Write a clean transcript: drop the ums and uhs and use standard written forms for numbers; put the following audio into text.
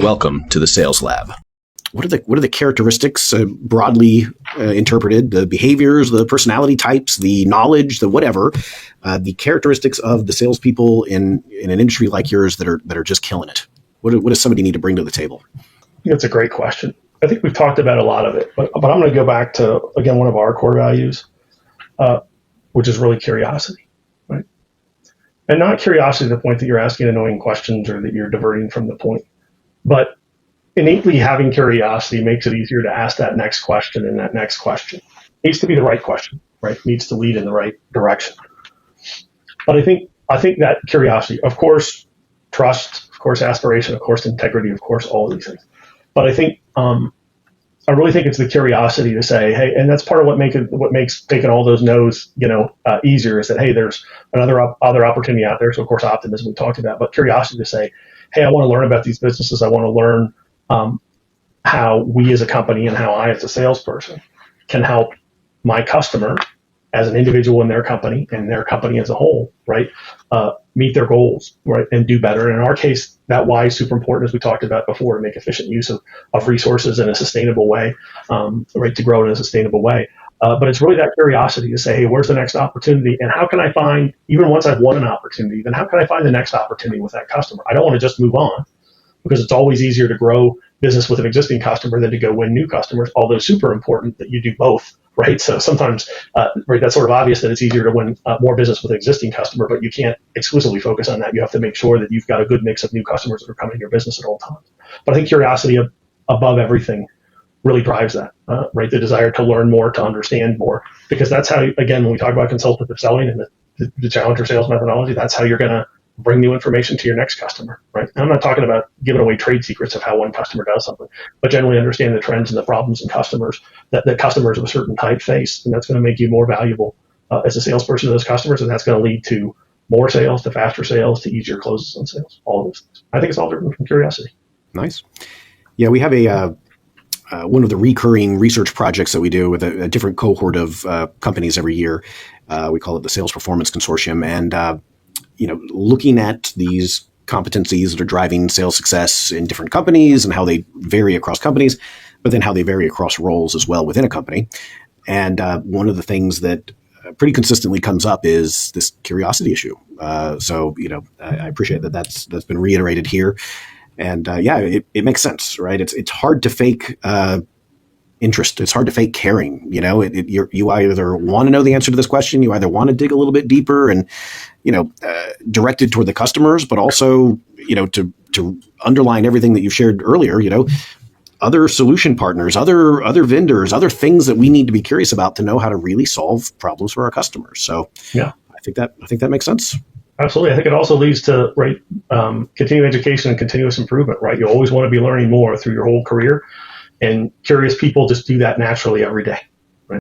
Welcome to the Sales Lab. What are the characteristics, broadly interpreted, the behaviors, the personality types, the knowledge, the whatever, the characteristics of the salespeople in an industry like yours that are just killing it? What does somebody need to bring to the table? That's a great question. I think we've talked about a lot of it, but I'm going to go back to, again, one of our core values, which is really curiosity, right? And not curiosity to the point that you're asking annoying questions or that you're diverting from the point, but innately having curiosity makes it easier to ask that next question, and that next question needs to be the right question, right? Needs to lead in the right direction. But I think that curiosity, of course, trust, of course, aspiration, of course, integrity, of course, all of these things. But I really think it's the curiosity to say, hey, and that's part of what makes taking all those no's, easier, is that, hey, there's other opportunity out there. So of course, optimism we talked about, but curiosity to say, hey, I want to learn about these businesses. I want to learn how we as a company and how I as a salesperson can help my customer as an individual in their company and their company as a whole, right? Meet their goals, right? And do better. And in our case, that why is super important, as we talked about before, to make efficient use of resources in a sustainable way, right? To grow in a sustainable way. But it's really that curiosity to say, hey, where's the next opportunity? And how can I find, even once I've won an opportunity, then how can I find the next opportunity with that customer? I don't want to just move on, because it's always easier to grow business with an existing customer than to go win new customers, although super important that you do both, right? So sometimes, right, that's sort of obvious that it's easier to win more business with an existing customer, but you can't exclusively focus on that. You have to make sure that you've got a good mix of new customers that are coming to your business at all times. But I think curiosity above everything really drives that, right? The desire to learn more, to understand more, because that's how, again, when we talk about consultative selling and the challenger sales methodology, that's how you're going to bring new information to your next customer, right? And I'm not talking about giving away trade secrets of how one customer does something, but generally understand the trends and the problems and customers that customers of a certain type face. And that's going to make you more valuable as a salesperson to those customers. And that's going to lead to more sales, to faster sales, to easier closes on sales, all of those things. I think it's all driven from curiosity. Nice. Yeah, we have one of the recurring research projects that we do with a different cohort of companies every year. We call it the Sales Performance Consortium. And looking at these competencies that are driving sales success in different companies and how they vary across companies, but then how they vary across roles as well within a company. And one of the things that pretty consistently comes up is this curiosity issue. So I appreciate that's been reiterated here. And it makes sense, right? It's hard to fake interest. It's hard to fake caring. You either want to know the answer to this question, you either want to dig a little bit deeper and directed toward the customers, but also to underline everything that you shared earlier. Other solution partners, other vendors, other things that we need to be curious about to know how to really solve problems for our customers. So yeah, I think that makes sense. Absolutely. I think it also leads to continuing education and continuous improvement, right? You always want to be learning more through your whole career, and curious people just do that naturally every day.